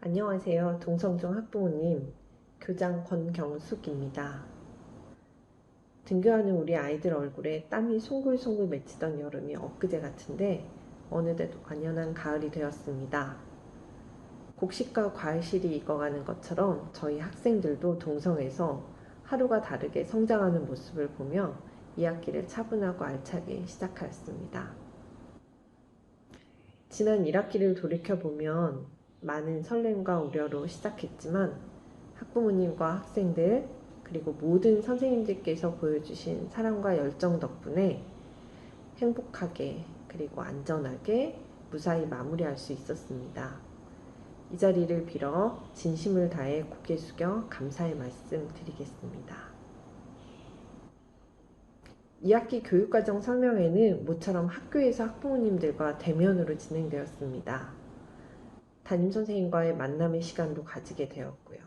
안녕하세요. 동성중 학부모님, 교장 권경숙입니다. 등교하는 우리 아이들 얼굴에 땀이 송글송글 맺히던 여름이 엊그제 같은데 어느덧 완연한 가을이 되었습니다. 곡식과 과일실이 익어가는 것처럼 저희 학생들도 동성에서 하루가 다르게 성장하는 모습을 보며 2학기를 차분하고 알차게 시작하였습니다. 지난 1학기를 돌이켜보면 많은 설렘과 우려로 시작했지만 학부모님과 학생들 그리고 모든 선생님들께서 보여주신 사랑과 열정 덕분에 행복하게 그리고 안전하게 무사히 마무리할 수 있었습니다. 이 자리를 빌어 진심을 다해 고개 숙여 감사의 말씀 드리겠습니다. 2학기 교육과정 설명회는 모처럼 학교에서 학부모님들과 대면으로 진행되었습니다. 담임선생님과의 만남의 시간도 가지게 되었고요.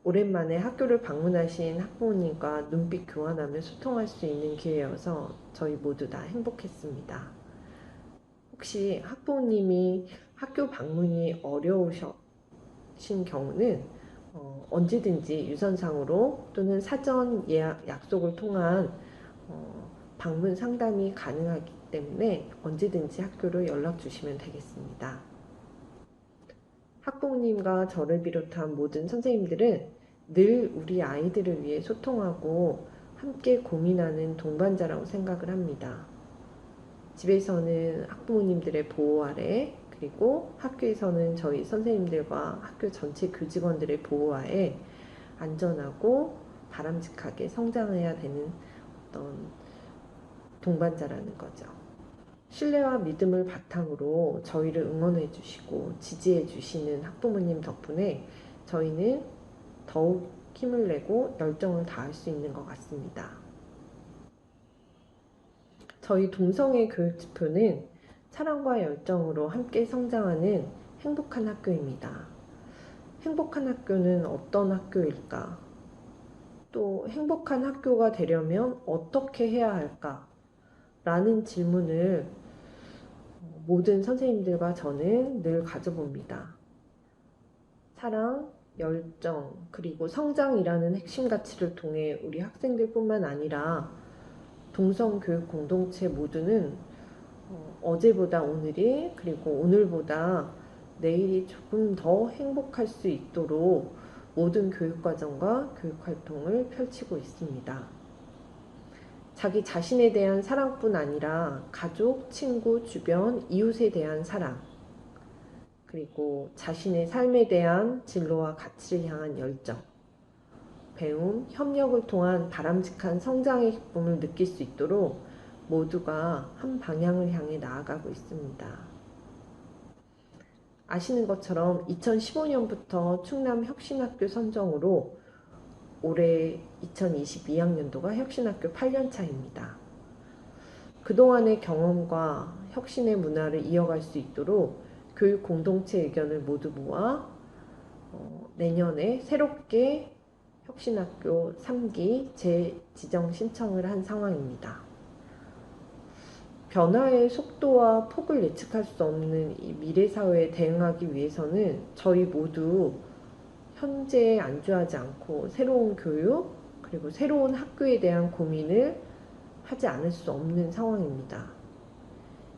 오랜만에 학교를 방문하신 학부모님과 눈빛 교환하며 소통할 수 있는 기회여서 저희 모두 다 행복했습니다. 혹시 학부모님이 학교 방문이 어려우신 경우는 언제든지 유선상으로 또는 사전 예약 약속을 통한 방문 상담이 가능하기 때문에 언제든지 학교로 연락 주시면 되겠습니다. 학부모님과 저를 비롯한 모든 선생님들은 늘 우리 아이들을 위해 소통하고 함께 고민하는 동반자라고 생각을 합니다. 집에서는 학부모님들의 보호 아래, 그리고 학교에서는 저희 선생님들과 학교 전체 교직원들의 보호 하에 안전하고 바람직하게 성장해야 되는 어떤 동반자라는 거죠. 신뢰와 믿음을 바탕으로 저희를 응원해 주시고 지지해 주시는 학부모님 덕분에 저희는 더욱 힘을 내고 열정을 다할 수 있는 것 같습니다. 저희 동성애 교육지표는 사랑과 열정으로 함께 성장하는 행복한 학교입니다. 행복한 학교는 어떤 학교일까? 또 행복한 학교가 되려면 어떻게 해야 할까? 라는 질문을 모든 선생님들과 저는 늘 가져봅니다. 사랑, 열정, 그리고 성장이라는 핵심 가치를 통해 우리 학생들뿐만 아니라 동성교육 공동체 모두는 어제보다 오늘이 그리고 오늘보다 내일이 조금 더 행복할 수 있도록 모든 교육과정과 교육활동을 펼치고 있습니다. 자기 자신에 대한 사랑뿐 아니라 가족, 친구, 주변, 이웃에 대한 사랑, 그리고 자신의 삶에 대한 진로와 가치를 향한 열정, 배움, 협력을 통한 바람직한 성장의 기쁨을 느낄 수 있도록 모두가 한 방향을 향해 나아가고 있습니다. 아시는 것처럼 2015년부터 충남 혁신학교 선정으로 올해 2022학년도가 혁신학교 8년차입니다. 그동안의 경험과 혁신의 문화를 이어갈 수 있도록 교육 공동체 의견을 모두 모아 내년에 새롭게 혁신학교 3기 재지정 신청을 한 상황입니다. 변화의 속도와 폭을 예측할 수 없는 이 미래 사회에 대응하기 위해서는 저희 모두 현재에 안주하지 않고 새로운 교육 그리고 새로운 학교에 대한 고민을 하지 않을 수 없는 상황입니다.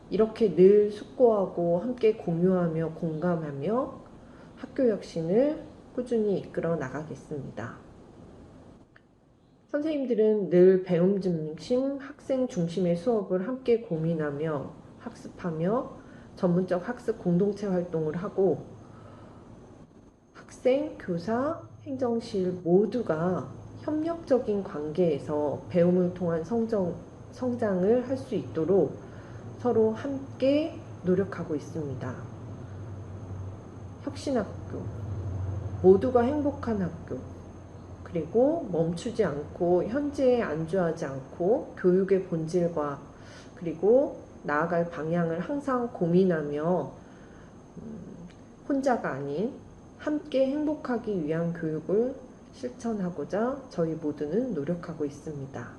이렇게 늘 숙고하고 함께 공유하며 공감하며 학교 혁신을 꾸준히 이끌어 나가겠습니다. 선생님들은 늘 배움 중심, 학생 중심의 수업을 함께 고민하며 학습하며 전문적 학습 공동체 활동을 하고 학생, 교사, 행정실 모두가 협력적인 관계에서 배움을 통한 성장을 할 수 있도록 서로 함께 노력하고 있습니다. 혁신학교, 모두가 행복한 학교, 그리고 멈추지 않고 현재에 안주하지 않고 교육의 본질과 그리고 나아갈 방향을 항상 고민하며 혼자가 아닌 함께 행복하기 위한 교육을 실천하고자 저희 모두는 노력하고 있습니다.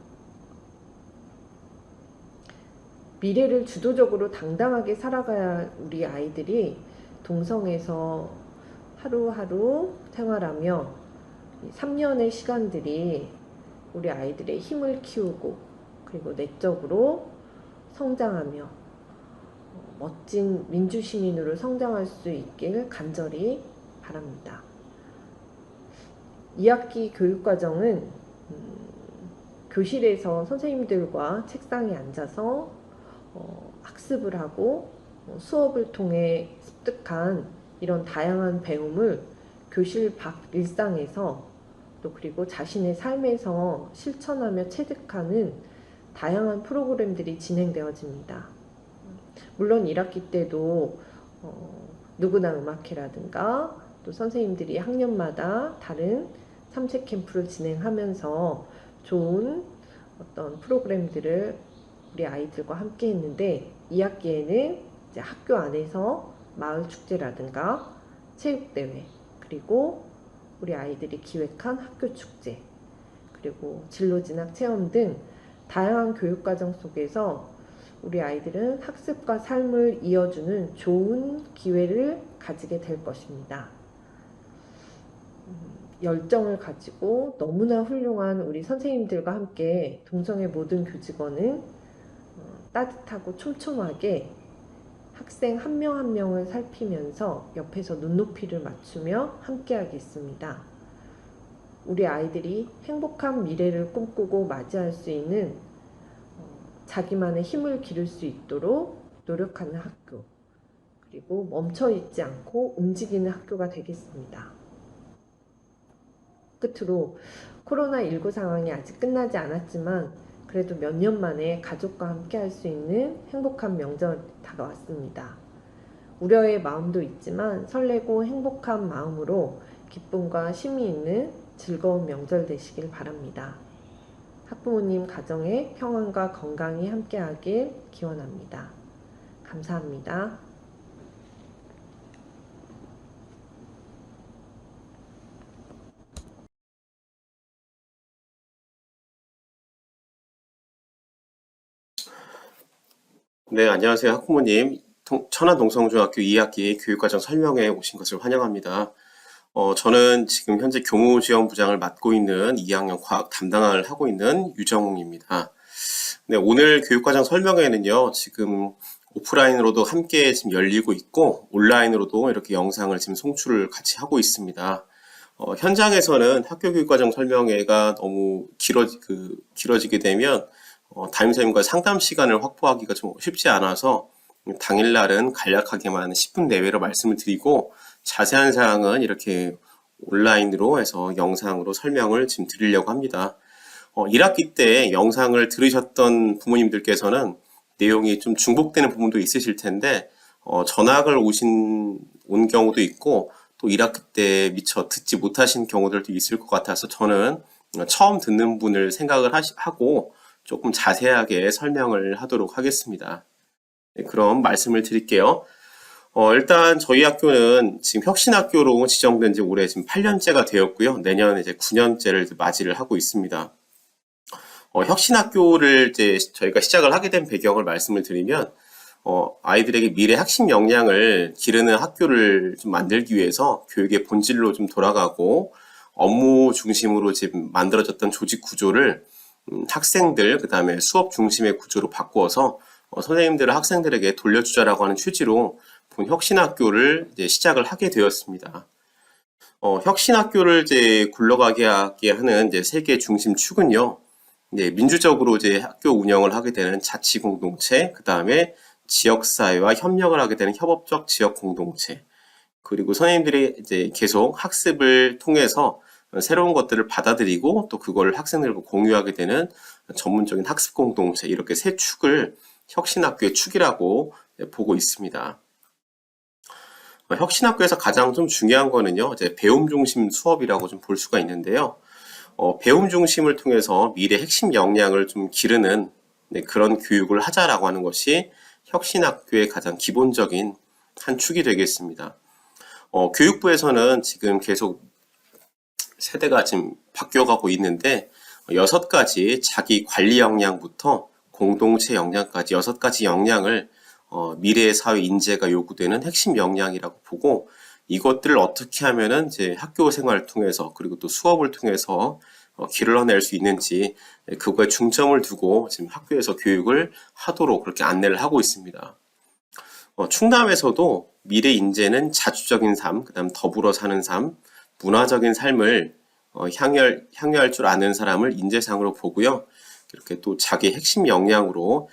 미래를 주도적으로 당당하게 살아가야 우리 아이들이 동성에서 하루하루 생활하며 3년의 시간들이 우리 아이들의 힘을 키우고 그리고 내적으로 성장하며 멋진 민주시민으로 성장할 수 있길 간절히 바랍니다. 2학기 교육과정은 교실에서 선생님들과 책상에 앉아서 학습을 하고 수업을 통해 습득한 이런 다양한 배움을 교실 밖 일상에서 또 그리고 자신의 삶에서 실천하며 체득하는 다양한 프로그램들이 진행되어집니다. 물론 1학기 때도 누구나 음악회라든가 또 선생님들이 학년마다 다른 삼색 캠프를 진행하면서 좋은 어떤 프로그램들을 우리 아이들과 함께 했는데 2학기에는 이제 학교 안에서 마을 축제라든가 체육대회 그리고 우리 아이들이 기획한 학교 축제 그리고 진로진학 체험 등 다양한 교육과정 속에서 우리 아이들은 학습과 삶을 이어주는 좋은 기회를 가지게 될 것입니다. 열정을 가지고 너무나 훌륭한 우리 선생님들과 함께 동성의 모든 교직원은 따뜻하고 촘촘하게 학생 한 명 한 명을 살피면서 옆에서 눈높이를 맞추며 함께 하겠습니다. 우리 아이들이 행복한 미래를 꿈꾸고 맞이할 수 있는 자기만의 힘을 기를 수 있도록 노력하는 학교 그리고 멈춰있지 않고 움직이는 학교가 되겠습니다. 끝으로 코로나19 상황이 아직 끝나지 않았지만 그래도 몇 년 만에 가족과 함께 할 수 있는 행복한 명절이 다가왔습니다. 우려의 마음도 있지만 설레고 행복한 마음으로 기쁨과 쉼이 있는 즐거운 명절 되시길 바랍니다. 학부모님 가정의 평안과 건강이 함께하길 기원합니다. 감사합니다. 네, 안녕하세요. 학부모님. 천안동성중학교 2학기 교육과정 설명회 오신 것을 환영합니다. 저는 지금 현재 교무지원부장을 맡고 있는 2학년 과학 담당을 하고 있는 유정웅입니다. 네, 오늘 교육과정 설명회는요, 지금 오프라인으로도 함께 지금 열리고 있고, 온라인으로도 이렇게 영상을 지금 송출을 같이 하고 있습니다. 현장에서는 학교 교육과정 설명회가 너무 길어지게 되면 담임선생님과 상담 시간을 확보하기가 좀 쉽지 않아서 당일날은 간략하게만 10분 내외로 말씀을 드리고 자세한 사항은 이렇게 온라인으로 해서 영상으로 설명을 지금 드리려고 합니다. 1학기 때 영상을 들으셨던 부모님들께서는 내용이 좀 중복되는 부분도 있으실 텐데 전학을 온 경우도 있고 또 1학기 때 미처 듣지 못하신 경우들도 있을 것 같아서 저는 처음 듣는 분을 생각을 하고 조금 자세하게 설명을 하도록 하겠습니다. 네, 그럼 말씀을 드릴게요. 일단 저희 학교는 지금 혁신학교로 지정된 지 올해 지금 8년째가 되었고요. 내년 이제 9년째를 맞이를 하고 있습니다. 혁신학교를 이제 저희가 시작을 하게 된 배경을 말씀을 드리면, 아이들에게 미래 핵심 역량을 기르는 학교를 좀 만들기 위해서 교육의 본질로 좀 돌아가고 업무 중심으로 지금 만들어졌던 조직 구조를 학생들, 그 다음에 수업 중심의 구조로 바꾸어서 선생님들을 학생들에게 돌려주자라고 하는 취지로 본 혁신학교를 이제 시작을 하게 되었습니다. 혁신학교를 이제 굴러가게 하는 이제 세계 중심 축은요, 이제 민주적으로 이제 학교 운영을 하게 되는 자치 공동체, 그 다음에 지역사회와 협력을 하게 되는 협업적 지역 공동체, 그리고 선생님들이 이제 계속 학습을 통해서 새로운 것들을 받아들이고 또 그걸 학생들과 공유하게 되는 전문적인 학습 공동체, 이렇게 세 축을 혁신학교의 축이라고 보고 있습니다. 혁신학교에서 가장 좀 중요한 거는요, 이제 배움 중심 수업이라고 좀 볼 수가 있는데요. 배움 중심을 통해서 미래 핵심 역량을 좀 기르는 그런 교육을 하자라고 하는 것이 혁신학교의 가장 기본적인 한 축이 되겠습니다. 교육부에서는 지금 계속 세대가 지금 바뀌어가고 있는데 6가지 자기 관리 역량부터 공동체 역량까지 6가지 역량을 미래의 사회 인재가 요구되는 핵심 역량이라고 보고 이것들을 어떻게 하면은 이제 학교 생활을 통해서 그리고 또 수업을 통해서 길러낼 수 있는지 그거에 중점을 두고 지금 학교에서 교육을 하도록 그렇게 안내를 하고 있습니다. 충남에서도 미래 인재는 자주적인 삶, 그다음 더불어 사는 삶, 문화적인 삶을 향유할 줄 아는 사람을 인재상으로 보고요. 이렇게 또 자기 핵심 역량으로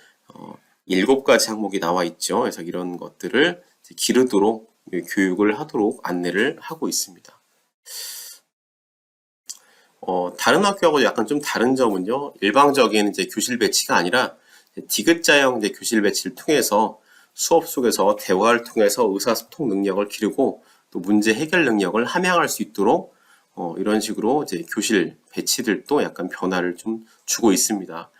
7가지 항목이 나와 있죠. 그래서 이런 것들을 기르도록 교육을 하도록 안내를 하고 있습니다. 다른 학교하고 약간 좀 다른 점은요. 일방적인 이제 교실 배치가 아니라 디귿자형 이제 교실 배치를 통해서 수업 속에서 대화를 통해서 의사소통 능력을 기르고 또 문제 해결 능력을 함양할 수 있도록 이런 식으로 이제 교실 배치들도 약간 변화를 좀 주고 있습니다.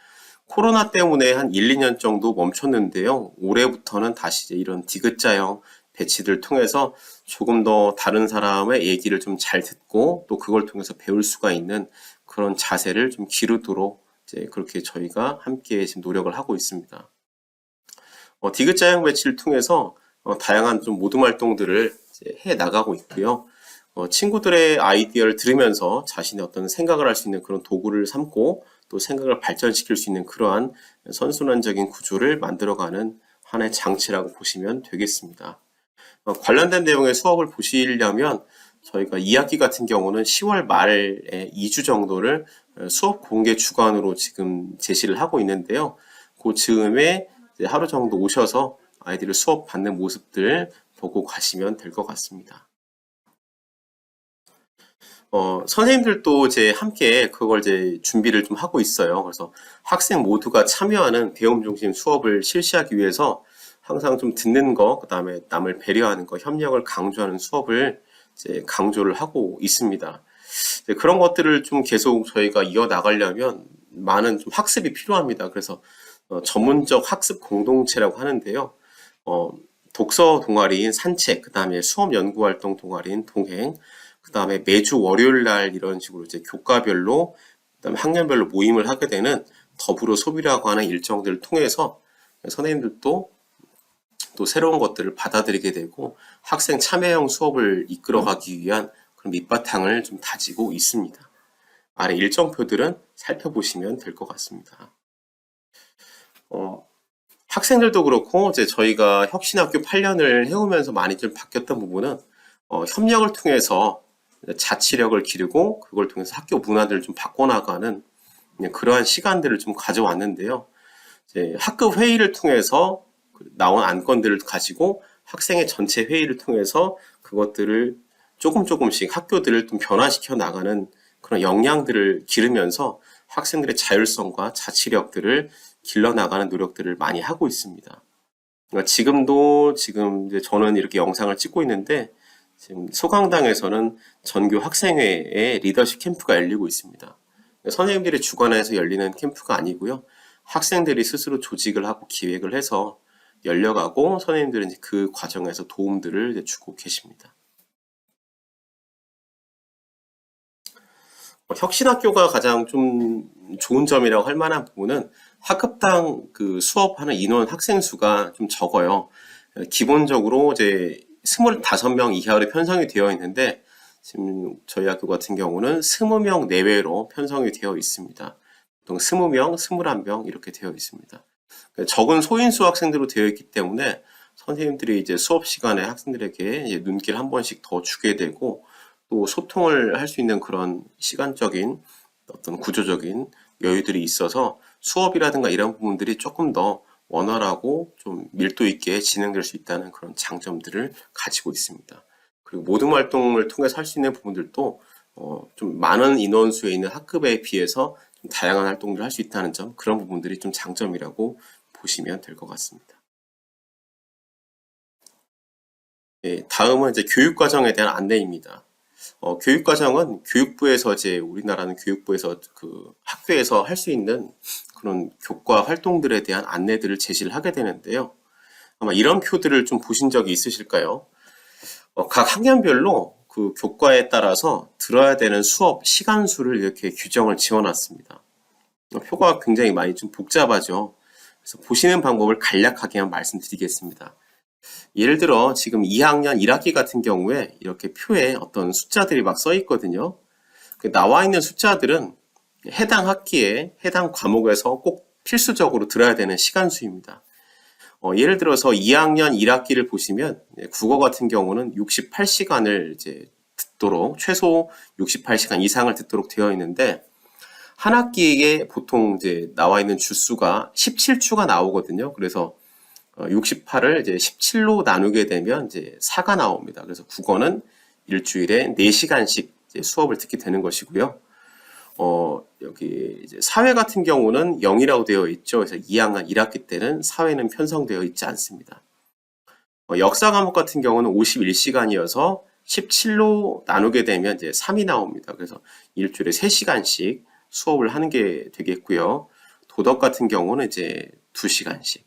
코로나 때문에 한 1, 2년 정도 멈췄는데요. 올해부터는 다시 이제 이런 디귿자형 배치들 통해서 조금 더 다른 사람의 얘기를 좀 잘 듣고 또 그걸 통해서 배울 수가 있는 그런 자세를 좀 기르도록 이제 그렇게 저희가 함께 지금 노력을 하고 있습니다. 디귿자형 배치를 통해서 다양한 좀 모둠 활동들을 이제 해 나가고 있고요. 친구들의 아이디어를 들으면서 자신의 어떤 생각을 할 수 있는 그런 도구를 삼고 또 생각을 발전시킬 수 있는 그러한 선순환적인 구조를 만들어가는 하나의 장치라고 보시면 되겠습니다. 관련된 내용의 수업을 보시려면 저희가 2학기 같은 경우는 10월 말에 2주 정도를 수업 공개 주간으로 지금 제시를 하고 있는데요. 그 즈음에 하루 정도 오셔서 아이들을 수업 받는 모습들 보고 가시면 될 것 같습니다. 선생님들도 이제 함께 그걸 이제 준비를 좀 하고 있어요. 그래서 학생 모두가 참여하는 배움 중심 수업을 실시하기 위해서 항상 좀 듣는 거, 그 다음에 남을 배려하는 거, 협력을 강조하는 수업을 이제 강조를 하고 있습니다. 그런 것들을 좀 계속 저희가 이어나가려면 많은 좀 학습이 필요합니다. 그래서 전문적 학습 공동체라고 하는데요. 독서 동아리인 산책, 그 다음에 수업 연구 활동 동아리인 동행, 그 다음에 매주 월요일 날 이런 식으로 이제 교과별로, 그 다음에 학년별로 모임을 하게 되는 더불어 소비라고 하는 일정들을 통해서 선생님들도 또 새로운 것들을 받아들이게 되고 학생 참여형 수업을 이끌어가기 위한 그런 밑바탕을 좀 다지고 있습니다. 아래 일정표들은 살펴보시면 될 것 같습니다. 학생들도 그렇고 이제 저희가 혁신학교 8년을 해오면서 많이 좀 바뀌었던 부분은 협력을 통해서 자치력을 기르고 그걸 통해서 학교 문화들을 좀 바꿔나가는 그러한 시간들을 좀 가져왔는데요. 이제 학급 회의를 통해서 나온 안건들을 가지고 학생의 전체 회의를 통해서 그것들을 조금씩 학교들을 좀 변화시켜 나가는 그런 역량들을 기르면서 학생들의 자율성과 자치력들을 길러나가는 노력들을 많이 하고 있습니다. 그러니까 지금 이제 저는 이렇게 영상을 찍고 있는데 지금 소강당에서는 전교 학생회의 리더십 캠프가 열리고 있습니다. 선생님들이 주관해서 열리는 캠프가 아니고요. 학생들이 스스로 조직을 하고 기획을 해서 열려가고 선생님들은 이제 그 과정에서 도움들을 이제 주고 계십니다. 혁신학교가 가장 좀 좋은 점이라고 할 만한 부분은 학급당 그 수업하는 인원 학생 수가 좀 적어요. 기본적으로 이제 25명 이하로 편성이 되어 있는데 지금 저희 학교 같은 경우는 20명 내외로 편성이 되어 있습니다. 보통 20명, 21명 이렇게 되어 있습니다. 적은 소인수 학생들로 되어 있기 때문에 선생님들이 이제 수업 시간에 학생들에게 이제 눈길 한 번씩 더 주게 되고 또 소통을 할 수 있는 그런 시간적인 어떤 구조적인 여유들이 있어서 수업이라든가 이런 부분들이 조금 더 원활하고 좀 밀도 있게 진행될 수 있다는 그런 장점들을 가지고 있습니다. 그리고 모든 활동을 통해서 할 수 있는 부분들도 좀 많은 인원수에 있는 학급에 비해서 좀 다양한 활동들을 할 수 있다는 점, 그런 부분들이 좀 장점이라고 보시면 될 것 같습니다. 예, 다음은 이제 교육과정에 대한 안내입니다. 교육과정은 교육부에서 이제 우리나라는 교육부에서 그 학교에서 할 수 있는 그런 교과 활동들에 대한 안내들을 제시를 하게 되는데요. 아마 이런 표들을 좀 보신 적이 있으실까요? 각 학년별로 그 교과에 따라서 들어야 되는 수업 시간 수를 이렇게 규정을 지어놨습니다. 표가 굉장히 많이 좀 복잡하죠. 그래서 보시는 방법을 간략하게만 말씀드리겠습니다. 예를 들어 지금 2학년 1학기 같은 경우에 이렇게 표에 어떤 숫자들이 막 써 있거든요. 나와 있는 숫자들은 해당 학기에 해당 과목에서 꼭 필수적으로 들어야 되는 시간수입니다. 예를 들어서 2학년 1학기를 보시면 국어 같은 경우는 68시간을 이제 듣도록 최소 68시간 이상을 듣도록 되어 있는데 한 학기에 보통 이제 나와 있는 주수가 17주가 나오거든요. 그래서 68을 이제 17로 나누게 되면 이제 4가 나옵니다. 그래서 국어는 일주일에 4시간씩 이제 수업을 듣게 되는 것이고요. 여기 이제 사회 같은 경우는 0이라고 되어 있죠. 그래서 2학년 1학기 때는 사회는 편성되어 있지 않습니다. 역사 과목 같은 경우는 51시간이어서 17로 나누게 되면 이제 3이 나옵니다. 그래서 일주일에 3시간씩 수업을 하는 게 되겠고요. 도덕 같은 경우는 이제 2시간씩.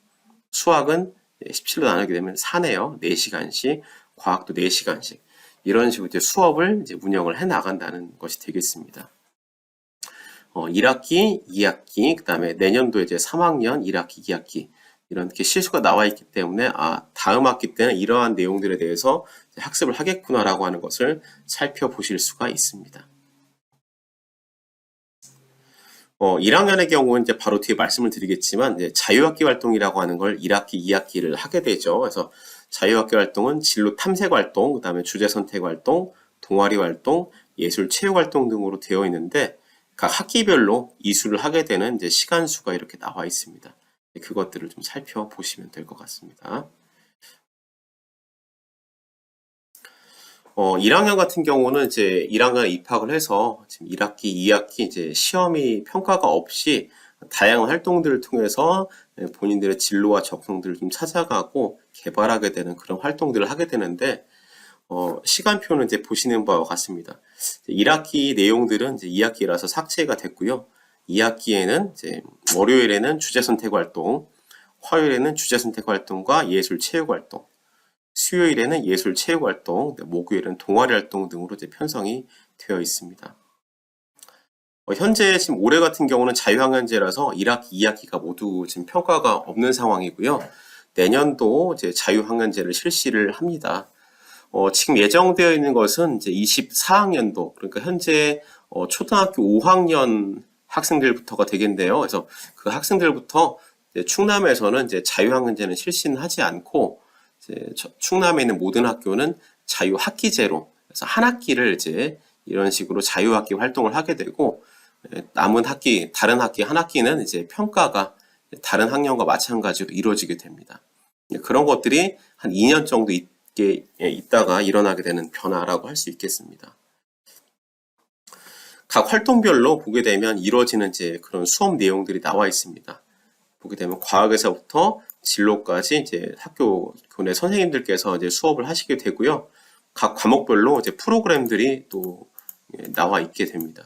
수학은 17로 나누게 되면 4네요. 4시간씩. 과학도 4시간씩. 이런 식으로 이제 수업을 이제 운영을 해 나간다는 것이 되겠습니다. 1학기, 2학기, 그 다음에 내년도에 이제 3학년, 1학기, 2학기 이렇게 실수가 나와 있기 때문에 다음 학기 때는 이러한 내용들에 대해서 학습을 하겠구나라고 하는 것을 살펴보실 수가 있습니다. 1학년의 경우는 이제 바로 뒤에 말씀을 드리겠지만 이제 자유학기 활동이라고 하는 걸 1학기, 2학기를 하게 되죠. 그래서 자유학기 활동은 진로 탐색 활동, 그 다음에 주제 선택 활동, 동아리 활동, 예술 체육 활동 등으로 되어 있는데 각 학기별로 이수를 하게 되는 이제 시간수가 이렇게 나와 있습니다. 그것들을 좀 살펴보시면 될 것 같습니다. 1학년 같은 경우는 이제 1학년에 입학을 해서 지금 1학기, 2학기 이제 시험이 평가가 없이 다양한 활동들을 통해서 본인들의 진로와 적성들을 좀 찾아가고 개발하게 되는 그런 활동들을 하게 되는데 시간표는 이제 보시는 바와 같습니다. 1학기 내용들은 이제 2학기라서 삭제가 됐고요. 2학기에는 이제 월요일에는 주제 선택 활동, 화요일에는 주제 선택 활동과 예술 체육 활동, 수요일에는 예술 체육 활동, 목요일은 동아리 활동 등으로 이제 편성이 되어 있습니다. 현재 지금 올해 같은 경우는 자유학년제라서 1학기, 2학기가 모두 지금 평가가 없는 상황이고요. 내년도 이제 자유학년제를 실시를 합니다. 지금 예정되어 있는 것은 이제 24학년도, 그러니까 현재 초등학교 5학년 학생들부터가 되겠는데요. 그래서 그 학생들부터 이제 충남에서는 이제 자유학년제는 실시는 하지 않고 이제 충남에 있는 모든 학교는 자유학기제로, 그래서 한 학기를 이제 이런 식으로 자유학기 활동을 하게 되고 남은 학기, 다른 학기 한 학기는 이제 평가가 다른 학년과 마찬가지로 이루어지게 됩니다. 그런 것들이 한 2년 정도 있다가 일어나게 되는 변화라고 할 수 있겠습니다. 각 활동별로 보게 되면 이루어지는 이제 그런 수업 내용들이 나와 있습니다. 보게 되면 과학에서부터 진로까지 이제 학교 교내 선생님들께서 이제 수업을 하시게 되고요. 각 과목별로 이제 프로그램들이 또 나와 있게 됩니다.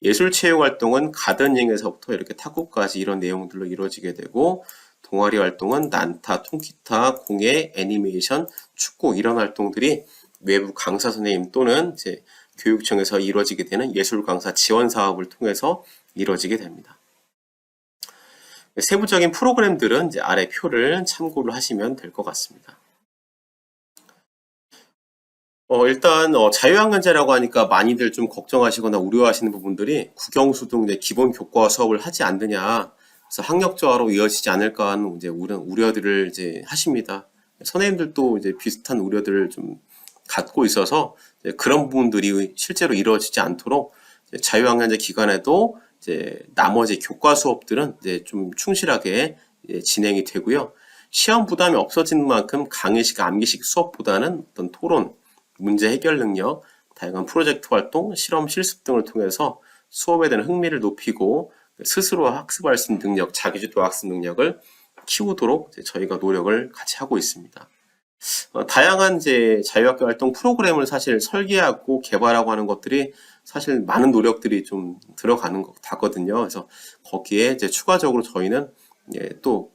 예술체육활동은 가드닝에서부터 이렇게 탁구까지 이런 내용들로 이루어지게 되고 동아리 활동은 난타, 통기타, 공예, 애니메이션, 축구 이런 활동들이 외부 강사 선생님 또는 이제 교육청에서 이루어지게 되는 예술 강사 지원 사업을 통해서 이루어지게 됩니다. 세부적인 프로그램들은 이제 아래 표를 참고를 하시면 될 것 같습니다. 일단 자유학년제라고 하니까 많이들 좀 걱정하시거나 우려하시는 부분들이 국영수 등 이제 기본 교과 수업을 하지 않느냐, 그래서 학력저하로 이어지지 않을까 하는 이제 우려들을 이제 하십니다. 선생님들도 이제 비슷한 우려들을 좀 갖고 있어서 그런 부분들이 실제로 이루어지지 않도록 자유학년제 기간에도 이제 나머지 교과 수업들은 이제 좀 충실하게 진행이 되고요. 시험 부담이 없어지는 만큼 강의식, 암기식 수업보다는 어떤 토론, 문제 해결 능력, 다양한 프로젝트 활동, 실험, 실습 등을 통해서 수업에 대한 흥미를 높이고 스스로 학습할 수 있는 능력, 자기주도 학습 능력을 키우도록 저희가 노력을 같이 하고 있습니다. 다양한 이제 자유학교 활동 프로그램을 사실 설계하고 개발하고 하는 것들이 사실 많은 노력들이 좀 들어가는 것 같거든요. 그래서 거기에 이제 추가적으로 저희는 또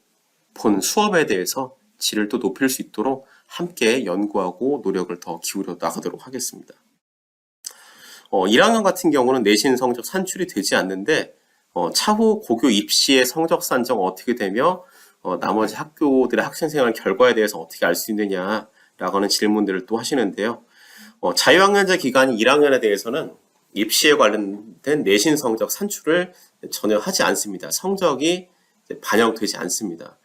본 수업에 대해서 질을 또 높일 수 있도록 함께 연구하고 노력을 더 기울여 나가도록 하겠습니다. 1학년 같은 경우는 내신 성적 산출이 되지 않는데 차후 고교 입시의 성적 산정 어떻게 되며 나머지 학교들의 학생생활 결과에 대해서 어떻게 알 수 있느냐라고 하는 질문들을 또 하시는데요. 자유학년제 기간 1학년에 대해서는 입시에 관련된 내신 성적 산출을 전혀 하지 않습니다. 성적이 반영되지 않습니다.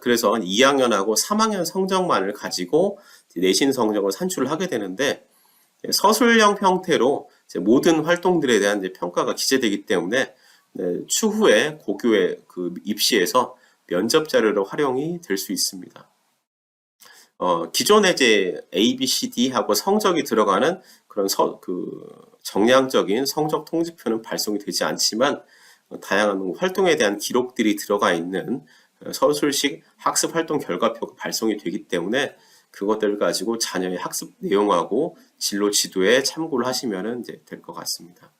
그래서 2학년하고 3학년 성적만을 가지고 내신 성적을 산출을 하게 되는데, 서술형 형태로 모든 활동들에 대한 평가가 기재되기 때문에 추후에 고교의 그 입시에서 면접 자료로 활용이 될 수 있습니다. 기존에 A, B, C, D 하고 성적이 들어가는 그런 정량적인 성적 통지표는 발송이 되지 않지만, 다양한 활동에 대한 기록들이 들어가 있는 서술식 학습 활동 결과표가 발송이 되기 때문에 그것들을 가지고 자녀의 학습 내용하고 진로 지도에 참고를 하시면 될 것 같습니다.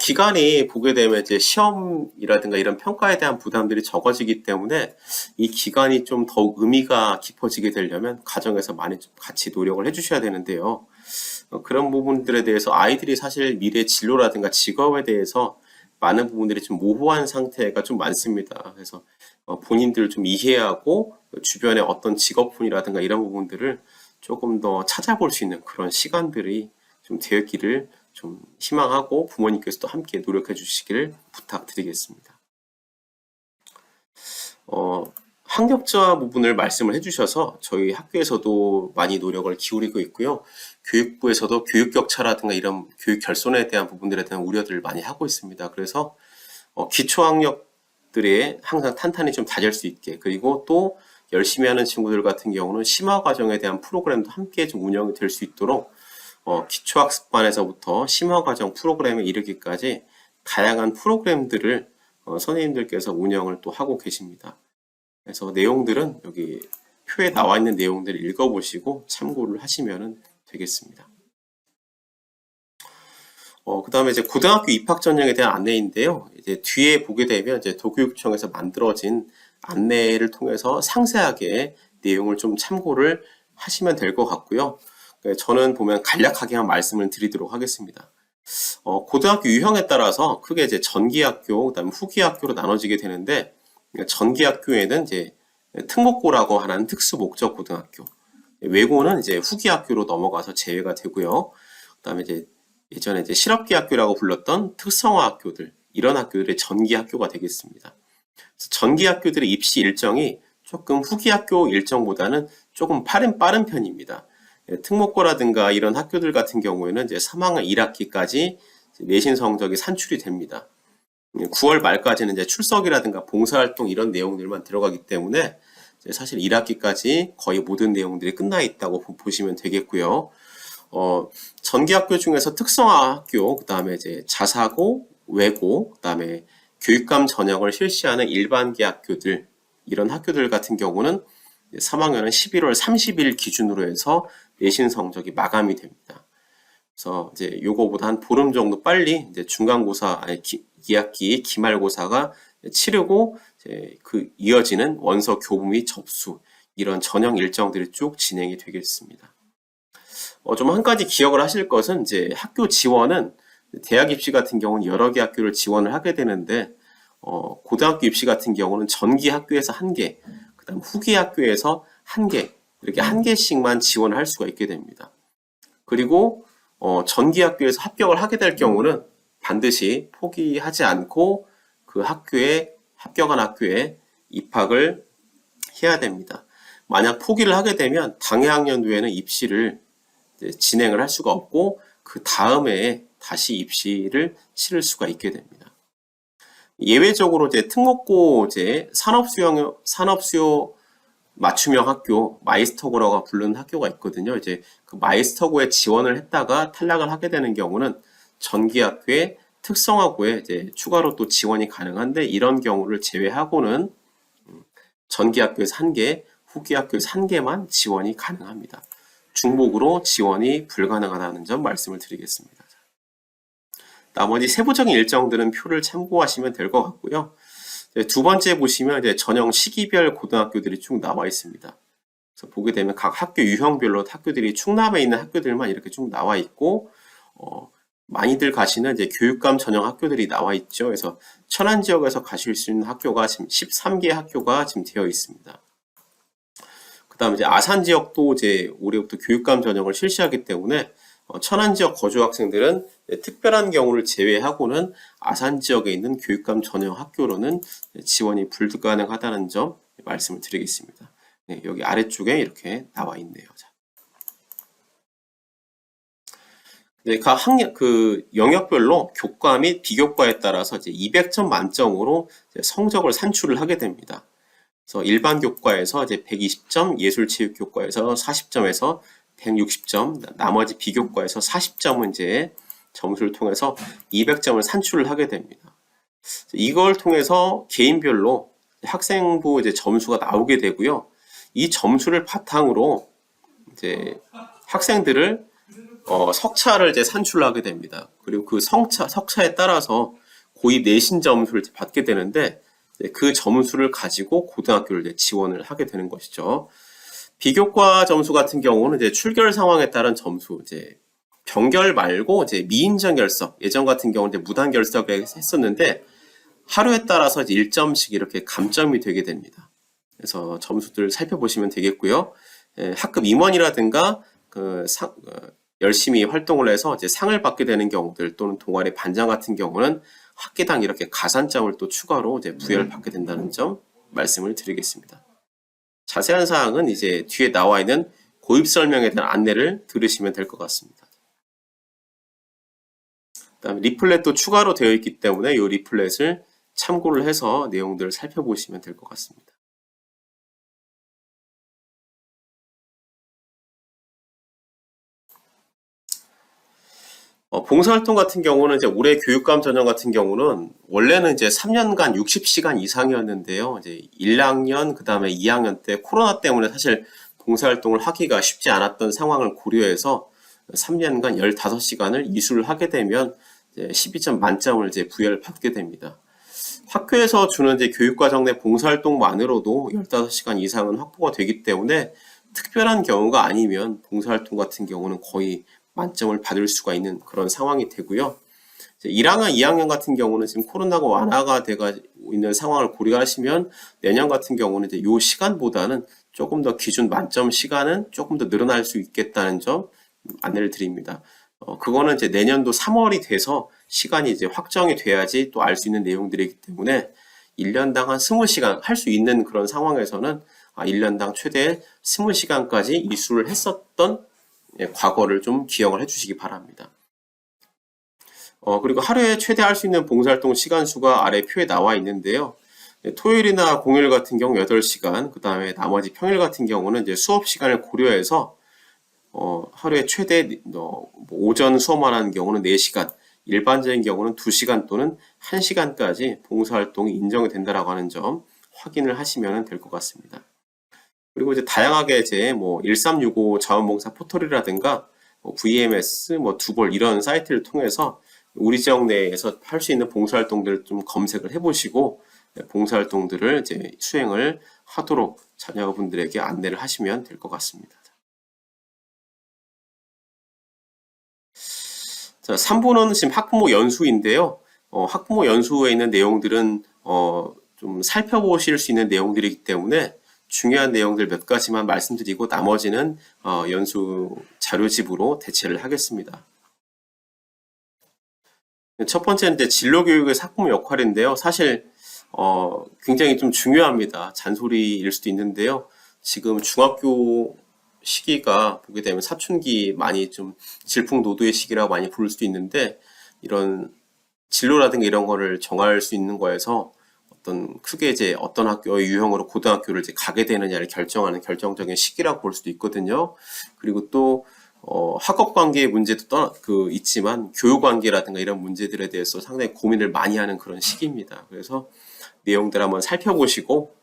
기간이 보게 되면 시험이라든가 이런 평가에 대한 부담들이 적어지기 때문에 이 기간이 좀 더욱 의미가 깊어지게 되려면 가정에서 많이 좀 같이 노력을 해주셔야 되는데요. 그런 부분들에 대해서 아이들이 사실 미래 진로라든가 직업에 대해서 많은 부분들이 좀 모호한 상태가 좀 많습니다. 그래서 본인들을 좀 이해하고 주변의 어떤 직업군이라든가 이런 부분들을 조금 더 찾아볼 수 있는 그런 시간들이 좀 되었기를 좀 희망하고 부모님께서도 함께 노력해 주시기를 부탁드리겠습니다. 학력자 부분을 말씀을 해주셔서 저희 학교에서도 많이 노력을 기울이고 있고요. 교육부에서도 교육 격차라든가 이런 교육 결손에 대한 부분들에 대한 우려들을 많이 하고 있습니다. 그래서 기초학력들이 항상 탄탄히 좀 다질 수 있게, 그리고 또 열심히 하는 친구들 같은 경우는 심화 과정에 대한 프로그램도 함께 좀 운영이 될 수 있도록 기초학습반에서부터 심화 과정 프로그램에 이르기까지 다양한 프로그램들을 선생님들께서 운영을 또 하고 계십니다. 그래서 내용들은 여기 표에 나와 있는 내용들을 읽어보시고 참고를 하시면 되겠습니다. 그 다음에 고등학교 입학 전형에 대한 안내인데요. 뒤에 보게 되면 도교육청에서 만들어진 안내를 통해서 상세하게 내용을 좀 참고를 하시면 될 것 같고요. 저는 보면 간략하게만 말씀을 드리도록 하겠습니다. 고등학교 유형에 따라서 크게 전기학교, 그다음에 후기학교로 나눠지게 되는데, 전기학교에는 특목고라고 하는 특수 목적 고등학교, 외고는 후기학교로 넘어가서 제외가 되고요. 그다음에 예전에 실업계학교라고 불렀던 특성화 학교들, 이런 학교들의 전기학교가 되겠습니다. 전기학교들의 입시 일정이 조금 후기학교 일정보다는 조금 빠른 편입니다. 특목고라든가 이런 학교들 같은 경우에는 3학년 1학기까지 내신 성적이 산출이 됩니다. 9월 말까지는 출석이라든가 봉사활동 이런 내용들만 들어가기 때문에 사실 1학기까지 거의 모든 내용들이 끝나 있다고 보시면 되겠고요. 전기학교 중에서 특성화 학교, 그 다음에 자사고, 외고, 그 다음에 교육감 전형을 실시하는 일반계 학교들, 이런 학교들 같은 경우는 3학년은 11월 30일 기준으로 해서 내신 성적이 마감이 됩니다. 그래서 요거보다 한 보름 정도 빨리 중간고사, 2학기 기말고사가 치르고 그 이어지는 원서 교부 및 접수, 이런 전형 일정들이 쭉 진행이 되겠습니다. 좀 한 가지 기억을 하실 것은 학교 지원은 대학 입시 같은 경우는 여러 개 학교를 지원을 하게 되는데, 고등학교 입시 같은 경우는 전기 학교에서 1개, 그다음 후기 학교에서 1개, 이렇게 1개씩만 지원을 할 수가 있게 됩니다. 그리고 전기 학교에서 합격을 하게 될 경우는 반드시 포기하지 않고 그 학교에 합격한 학교에 입학을 해야 됩니다. 만약 포기를 하게 되면 당해 학년도에는 입시를 진행을 할 수가 없고 그 다음에 다시 입시를 치를 수가 있게 됩니다. 예외적으로 특목고 산업수요 맞춤형 학교, 마이스터고라고 부르는 학교가 있거든요. 그 마이스터고에 지원을 했다가 탈락을 하게 되는 경우는 전기학교에 특성화고에 추가로 또 지원이 가능한데, 이런 경우를 제외하고는 전기학교에서 1개, 후기학교에서 1개만 지원이 가능합니다. 중복으로 지원이 불가능하다는 점 말씀을 드리겠습니다. 나머지 세부적인 일정들은 표를 참고하시면 될 것 같고요. 두 번째 보시면 전형 시기별 고등학교들이 쭉 나와 있습니다. 그래서 보게 되면 각 학교 유형별로 학교들이 충남에 있는 학교들만 이렇게 쭉 나와 있고, 많이들 가시는 이제 교육감 전용 학교들이 나와 있죠. 그래서 천안 지역에서 가실 수 있는 학교가 지금 13개 학교가 지금 되어 있습니다. 그다음 이제 아산 지역도 이제 올해부터 교육감 전형을 실시하기 때문에 천안 지역 거주 학생들은 특별한 경우를 제외하고는 아산 지역에 있는 교육감 전형 학교로는 지원이 불가능하다는 점 말씀을 드리겠습니다. 네, 여기 아래쪽에 이렇게 나와 있네요. 자. 네, 그 영역별로 교과 및 비교과에 따라서 이제 200점 만점으로 이제 성적을 산출을 하게 됩니다. 그래서 일반 교과에서 이제 120점, 예술체육교과에서 40점에서 160점, 나머지 비교과에서 40점은 이제 점수를 통해서 200점을 산출을 하게 됩니다. 이걸 통해서 개인별로 학생부 이제 점수가 나오게 되고요. 이 점수를 바탕으로 이제 학생들을 석차를 이제 산출하게 됩니다. 그리고 그 석차에 따라서 고입 내신 점수를 받게 되는데 그 점수를 가지고 고등학교를 이제 지원을 하게 되는 것이죠. 비교과 점수 같은 경우는 이제 출결 상황에 따른 점수, 이제 병결 말고 이제 미인정 결석, 예전 같은 경우는 이제 무단 결석을 했었는데 하루에 따라서 이제 1점씩 이렇게 감점이 되게 됩니다. 그래서 점수들 살펴보시면 되겠고요. 학급 임원이라든가 열심히 활동을 해서 이제 상을 받게 되는 경우들 또는 동아리 반장 같은 경우는 학기당 이렇게 가산점을 또 추가로 이제 부여를 받게 된다는 점 말씀을 드리겠습니다. 자세한 사항은 이제 뒤에 나와 있는 고입 설명에 대한 안내를 들으시면 될 것 같습니다. 그다음에 리플렛도 추가로 되어 있기 때문에 이 리플렛을 참고를 해서 내용들을 살펴보시면 될 것 같습니다. 봉사활동 같은 경우는 이제 올해 교육감 전형 같은 경우는 원래는 이제 3년간 60시간 이상이었는데요. 이제 1학년, 그 다음에 2학년 때 코로나 때문에 사실 봉사활동을 하기가 쉽지 않았던 상황을 고려해서 3년간 15시간을 이수를 하게 되면 이제 12점 만점을 이제 부여를 받게 됩니다. 학교에서 주는 이제 교육과정 내 봉사활동만으로도 15시간 이상은 확보가 되기 때문에 특별한 경우가 아니면 봉사활동 같은 경우는 거의 만점을 받을 수가 있는 그런 상황이 되고요. 1학년, 2학년 같은 경우는 지금 코로나가 완화가 되고 있는 상황을 고려하시면 내년 같은 경우는 이제 이 시간보다는 조금 더 기준 만점 시간은 조금 더 늘어날 수 있겠다는 점 안내를 드립니다. 그거는 이제 내년도 3월이 돼서 시간이 이제 확정이 돼야지 또 알 수 있는 내용들이기 때문에 1년당 한 20시간 할 수 있는 그런 상황에서는 1년당 최대 20시간까지 이수를 했었던 과거를 좀 기억을 해주시기 바랍니다. 그리고 하루에 최대 할 수 있는 봉사활동 시간 수가 아래 표에 나와 있는데요. 토요일이나 공휴일 같은 경우 8시간, 그 다음에 나머지 평일 같은 경우는 이제 수업 시간을 고려해서 하루에 최대 오전 수업만 하는 경우는 4시간, 일반적인 경우는 2시간 또는 1시간까지 봉사활동이 인정이 된다라고 하는 점 확인을 하시면 될 것 같습니다. 그리고 이제 다양하게 이제 1365 자원봉사 포털이라든가 VMS, 두벌 이런 사이트를 통해서 우리 지역 내에서 할 수 있는 봉사활동들을 좀 검색을 해보시고 봉사활동들을 이제 수행을 하도록 자녀분들에게 안내를 하시면 될 것 같습니다. 자, 3부는 지금 학부모 연수인데요. 학부모 연수에 있는 내용들은 좀 살펴보실 수 있는 내용들이기 때문에 중요한 내용들 몇 가지만 말씀드리고 나머지는 연수 자료집으로 대체를 하겠습니다. 첫 번째는 이제 진로교육의 학부모 역할인데요. 사실 굉장히 좀 중요합니다. 잔소리일 수도 있는데요. 지금 중학교 시기가 보게 되면 사춘기 많이 좀 질풍노도의 시기라고 많이 부를 수도 있는데 이런 진로라든가 이런 거를 정할 수 있는 거에서 크게 이제 어떤 학교의 유형으로 고등학교를 이제 가게 되느냐를 결정하는 결정적인 시기라고 볼 수도 있거든요. 그리고 또 학업 관계의 문제도 있지만 교육 관계라든가 이런 문제들에 대해서 상당히 고민을 많이 하는 그런 시기입니다. 그래서 내용들 한번 살펴보시고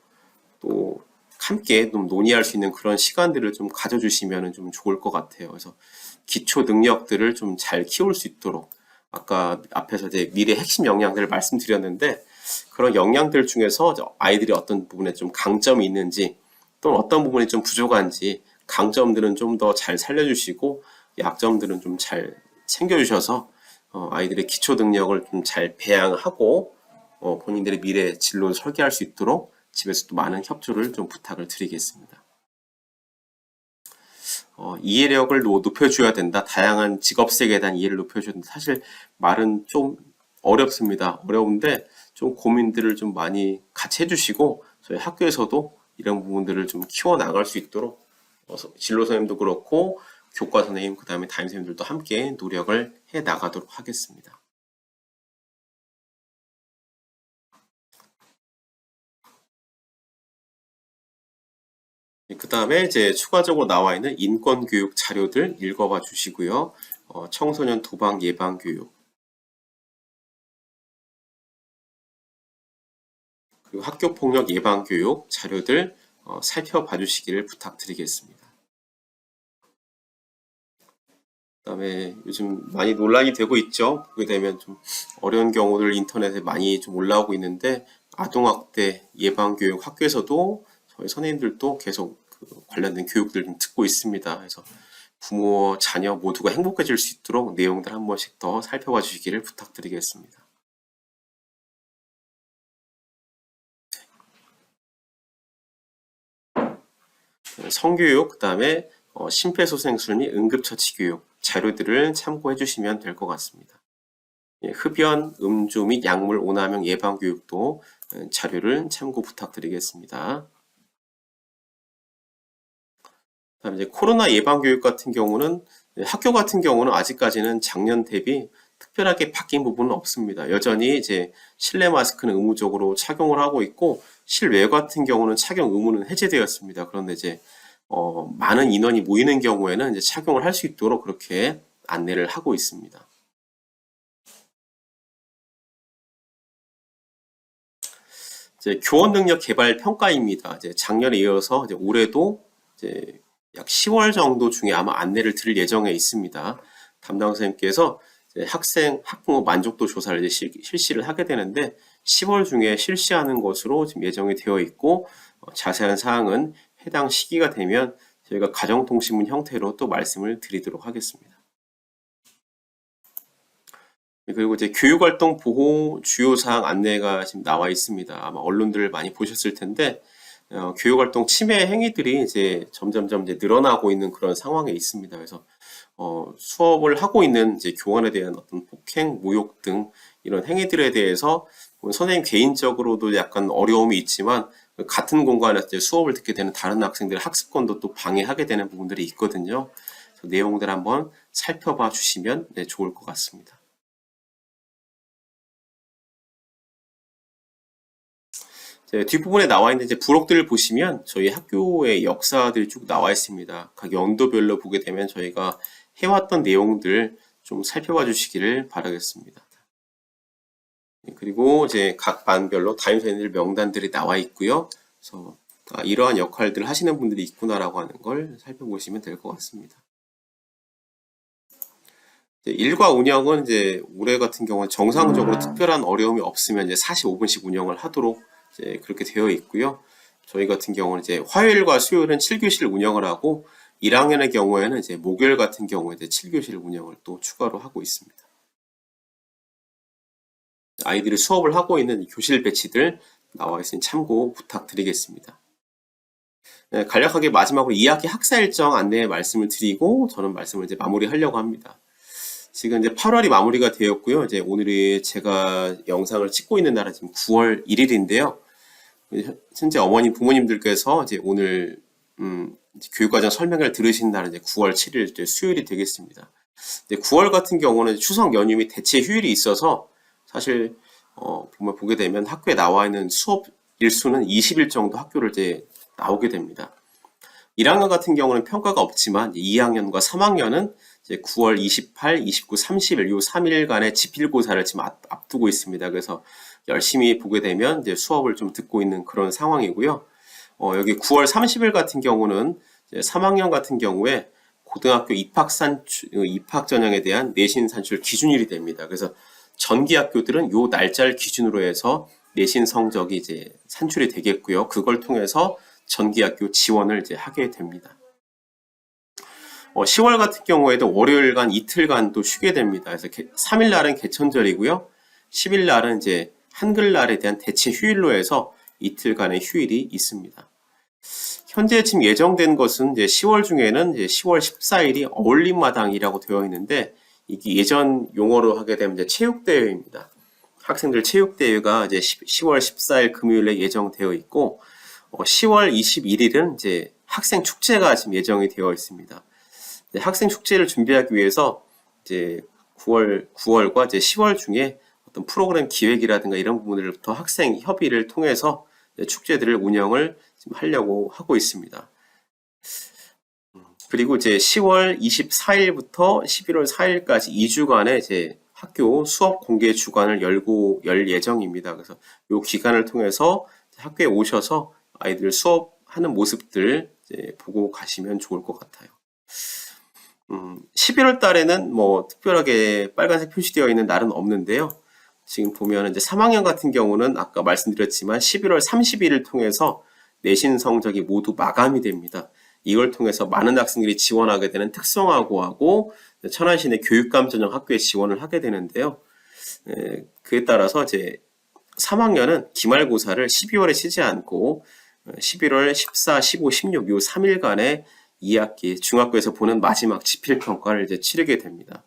또 함께 좀 논의할 수 있는 그런 시간들을 좀 가져주시면 좀 좋을 것 같아요. 그래서 기초 능력들을 좀 잘 키울 수 있도록 아까 앞에서 이제 미래 핵심 역량들을 말씀드렸는데 그런 역량들 중에서 아이들이 어떤 부분에 좀 강점이 있는지 또는 어떤 부분이 좀 부족한지 강점들은 좀 더 잘 살려주시고 약점들은 좀 잘 챙겨주셔서 아이들의 기초 능력을 좀 잘 배양하고 본인들의 미래 진로를 설계할 수 있도록 집에서도 많은 협조를 좀 부탁을 드리겠습니다. 이해력을 높여줘야 된다. 다양한 직업색에 대한 이해를 높여줘야 된다. 사실 말은 좀 어렵습니다. 어려운데 좀 고민들을 좀 많이 같이 해주시고 저희 학교에서도 이런 부분들을 좀 키워나갈 수 있도록 진로 선생님도 그렇고 교과 선생님, 그 다음에 담임 선생님들도 함께 노력을 해 나가도록 하겠습니다. 그 다음에 이제 추가적으로 나와 있는 인권교육 자료들 읽어봐 주시고요. 청소년 도박 예방교육, 그리고 학교폭력 예방교육 자료들 살펴봐 주시기를 부탁드리겠습니다. 그 다음에 요즘 많이 논란이 되고 있죠. 보게 되면 좀 어려운 경우들 인터넷에 많이 좀 올라오고 있는데 아동학대 예방교육 학교에서도 저희 선생님들도 계속 관련된 교육들 좀 듣고 있습니다. 그래서 부모, 자녀 모두가 행복해질 수 있도록 내용들 한 번씩 더 살펴봐 주시기를 부탁드리겠습니다. 성교육, 그 다음에 심폐소생술 및 응급처치 교육 자료들을 참고해 주시면 될 것 같습니다. 흡연, 음주 및 약물 오남용 예방 교육도 자료를 참고 부탁드리겠습니다. 그다음에 이제 코로나 예방 교육 같은 경우는 학교 같은 경우는 아직까지는 작년 대비 특별하게 바뀐 부분은 없습니다. 여전히 이제 실내 마스크는 의무적으로 착용을 하고 있고 실외 같은 경우는 착용 의무는 해제되었습니다. 그런데 이제 많은 인원이 모이는 경우에는 이제 착용을 할 수 있도록 그렇게 안내를 하고 있습니다. 이제 교원 능력 개발 평가입니다. 이제 작년에 이어서 이제 올해도 이제 약 10월 정도 중에 아마 안내를 드릴 예정에 있습니다. 담당 선생님께서 학생, 학부모 만족도 조사를 이제 실시를 하게 되는데 10월 중에 실시하는 것으로 지금 예정이 되어 있고 자세한 사항은 해당 시기가 되면 저희가 가정통신문 형태로 또 말씀을 드리도록 하겠습니다. 그리고 이제 교육활동 보호 주요사항 안내가 지금 나와 있습니다. 아마 언론들을 많이 보셨을 텐데 교육활동 침해 행위들이 이제 점점점 이제 늘어나고 있는 그런 상황에 있습니다. 그래서 수업을 하고 있는 이제 교원에 대한 어떤 폭행, 모욕 등 이런 행위들에 대해서 선생님 개인적으로도 약간 어려움이 있지만 같은 공간에서 이제 수업을 듣게 되는 다른 학생들의 학습권도 또 방해하게 되는 부분들이 있거든요. 그래서 내용들 한번 살펴봐 주시면 좋을 것 같습니다. 뒷부분에 나와 있는 이제 부록들을 보시면 저희 학교의 역사들이 쭉 나와 있습니다. 각 연도별로 보게 되면 저희가 해왔던 내용들 좀 살펴봐 주시기를 바라겠습니다. 그리고 이제 각 반별로 담임 선생님들 명단들이 나와 있고요. 그래서 이러한 역할들을 하시는 분들이 있구나라고 하는 걸 살펴보시면 될 것 같습니다. 일과 운영은 이제 올해 같은 경우는 정상적으로 특별한 어려움이 없으면 이제 45분씩 운영을 하도록 이제 그렇게 되어 있고요. 저희 같은 경우는 이제 화요일과 수요일은 7교시를 운영을 하고 1학년의 경우에는 이제 목요일 같은 경우에 이제 7교시를 운영을 또 추가로 하고 있습니다. 아이들이 수업을 하고 있는 교실 배치들 나와 있으니 참고 부탁드리겠습니다. 간략하게 마지막으로 2학기 학사 일정 안내 말씀을 드리고 저는 말씀을 이제 마무리하려고 합니다. 지금 이제 8월이 마무리가 되었고요. 이제 오늘이 제가 영상을 찍고 있는 날은 지금 9월 1일인데요. 현재 어머님, 부모님들께서 이제 오늘 교육과정 설명회를 들으신 날은 이제 9월 7일 이제 수요일이 되겠습니다. 이제 9월 같은 경우는 추석 연휴 및 대체 휴일이 있어서 사실 보게 되면 학교에 나와 있는 수업 일수는 20일 정도 학교를 이제 나오게 됩니다. 1학년 같은 경우는 평가가 없지만 2학년과 3학년은 이제 9월 28, 29, 30일 요 3일간의 지필고사를 지금 앞두고 있습니다. 그래서 열심히 보게 되면 이제 수업을 좀 듣고 있는 그런 상황이고요. 여기 9월 30일 같은 경우는 이제 3학년 같은 경우에 고등학교 입학 전형에 대한 내신 산출 기준일이 됩니다. 그래서 전기 학교들은 요 날짜를 기준으로 해서 내신 성적이 이제 산출이 되겠고요. 그걸 통해서 전기 학교 지원을 이제 하게 됩니다. 10월 같은 경우에도 월요일간 이틀간도 쉬게 됩니다. 그래서 3일 날은 개천절이고요. 10일 날은 이제 한글날에 대한 대체 휴일로 해서 이틀간의 휴일이 있습니다. 현재 지금 예정된 것은 이제 10월 중에는 이제 10월 14일이 어울림마당이라고 되어 있는데, 이게 예전 용어로 하게 되면 이제 체육대회입니다. 학생들 체육대회가 이제 10월 14일 금요일에 예정되어 있고, 10월 21일은 이제 학생 축제가 지금 예정이 되어 있습니다. 학생 축제를 준비하기 위해서 이제 9월과 이제 10월 중에 어떤 프로그램 기획이라든가 이런 부분들부터 학생 협의를 통해서 축제들을 운영을 지금 하려고 하고 있습니다. 그리고 이제 10월 24일부터 11월 4일까지 2주간의 이제 학교 수업 공개 주간을 열 예정입니다. 그래서 이 기간을 통해서 학교에 오셔서 아이들 수업하는 모습들 이제 보고 가시면 좋을 것 같아요. 11월 달에는 뭐 특별하게 빨간색 표시되어 있는 날은 없는데요. 지금 보면 이제 3학년 같은 경우는 아까 말씀드렸지만 11월 30일을 통해서 내신 성적이 모두 마감이 됩니다. 이걸 통해서 많은 학생들이 지원하게 되는 특성화고하고 천안시내 교육감 전형 학교에 지원을 하게 되는데요. 그에 따라서 이제 3학년은 기말고사를 12월에 치지 않고 11월 14, 15, 16 요 3일간의 2학기 중학교에서 보는 마지막 지필평가를 이제 치르게 됩니다.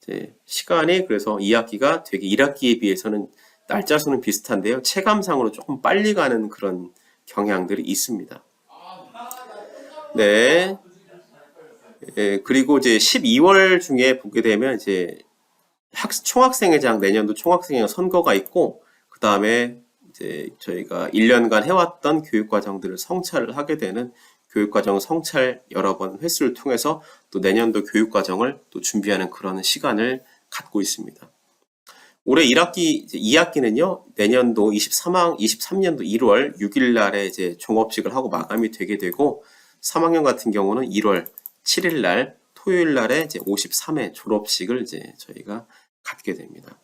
이제 시간이 그래서 2학기가 되게 1학기에 비해서는 날짜 수는 비슷한데요. 체감상으로 조금 빨리 가는 그런 경향들이 있습니다. 네. 그리고 이제 12월 중에 보게 되면 이제 총학생회장 내년도 총학생회장 선거가 있고, 그 다음에 이제 저희가 1년간 해왔던 교육과정들을 성찰을 하게 되는 교육과정 성찰 여러 번 횟수를 통해서 또 내년도 교육과정을 또 준비하는 그런 시간을 갖고 있습니다. 올해 1학기, 2학기는요, 내년도 23년도 1월 6일 날에 이제 종업식을 하고 마감이 되게 되고, 3학년 같은 경우는 1월 7일 날 토요일 날에 이제 53회 졸업식을 이제 저희가 갖게 됩니다.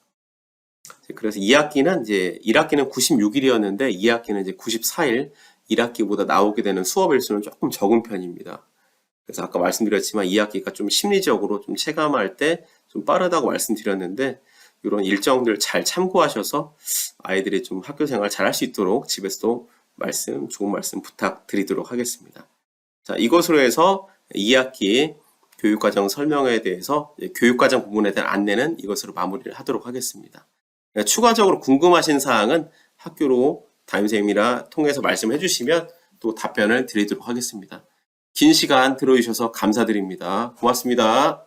그래서 2학기는 이제 1학기는 96일이었는데 2학기는 이제 94일, 1학기보다 나오게 되는 수업 일수는 조금 적은 편입니다. 그래서 아까 말씀드렸지만 2학기가 좀 심리적으로 좀 체감할 때 좀 빠르다고 말씀드렸는데, 이런 일정들 잘 참고하셔서 아이들이 좀 학교 생활 잘 할 수 있도록 집에서도 좋은 말씀 부탁드리도록 하겠습니다. 자, 이것으로 해서 2학기 교육과정 설명에 대해서 교육과정 부분에 대한 안내는 이것으로 마무리를 하도록 하겠습니다. 추가적으로 궁금하신 사항은 학교로 담임선생님이랑 통해서 말씀해 주시면 또 답변을 드리도록 하겠습니다. 긴 시간 들어주셔서 감사드립니다. 고맙습니다.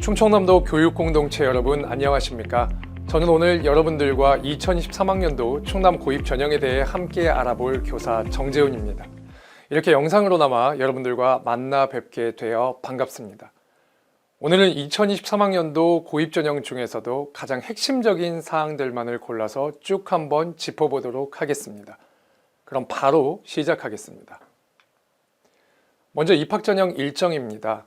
충청남도 교육공동체 여러분 안녕하십니까? 저는 오늘 여러분들과 2023학년도 충남 고입 전형에 대해 함께 알아볼 교사 정재훈입니다. 이렇게 영상으로나마 여러분들과 만나 뵙게 되어 반갑습니다. 오늘은 2023학년도 고입 전형 중에서도 가장 핵심적인 사항들만을 골라서 쭉 한번 짚어보도록 하겠습니다. 그럼 바로 시작하겠습니다. 먼저 입학 전형 일정입니다.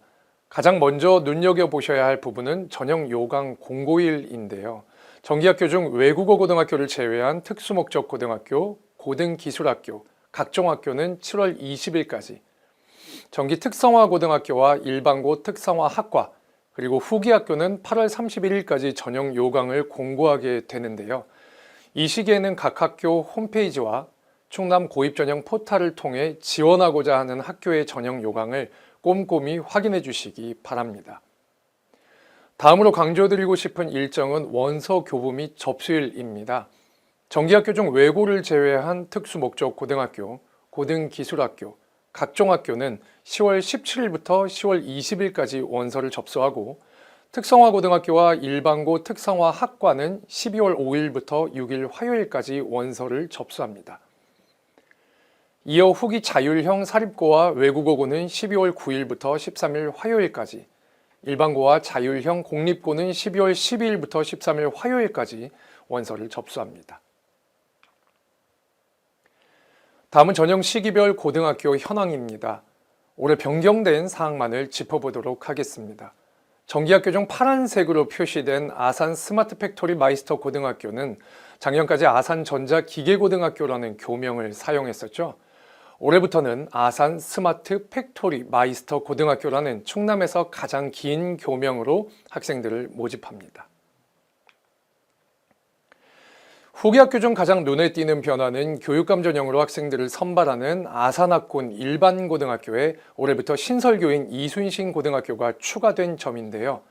가장 먼저 눈여겨보셔야 할 부분은 전형 요강 공고일인데요. 정기학교 중 외국어 고등학교를 제외한 특수목적 고등학교, 고등기술학교, 각종 학교는 7월 20일까지, 정기 특성화 고등학교와 일반고 특성화 학과, 그리고 후기 학교는 8월 31일까지 전형 요강을 공고하게 되는데요. 이 시기에는 각 학교 홈페이지와 충남 고입 전형 포탈을 통해 지원하고자 하는 학교의 전형 요강을 꼼꼼히 확인해 주시기 바랍니다. 다음으로 강조드리고 싶은 일정은 원서 교부 및 접수일입니다. 정기학교 중 외고를 제외한 특수목적 고등학교, 고등기술학교, 각종 학교는 10월 17일부터 10월 20일까지 원서를 접수하고, 특성화 고등학교와 일반고 특성화 학과는 12월 5일부터 6일 화요일까지 원서를 접수합니다. 이어 후기 자율형 사립고와 외국어고는 12월 9일부터 13일 화요일까지, 일반고와 자율형 공립고는 12월 12일부터 13일 화요일까지 원서를 접수합니다. 다음은 전형 시기별 고등학교 현황입니다. 올해 변경된 사항만을 짚어보도록 하겠습니다. 정기학교 중 파란색으로 표시된 아산 스마트 팩토리 마이스터 고등학교는 작년까지 아산 전자기계고등학교라는 교명을 사용했었죠. 올해부터는 아산 스마트 팩토리 마이스터 고등학교라는 충남에서 가장 긴 교명으로 학생들을 모집합니다. 후기 학교 중 가장 눈에 띄는 변화는 교육감 전형으로 학생들을 선발하는 아산학군 일반고등학교에 올해부터 신설교인 이순신 고등학교가 추가된 점인데요.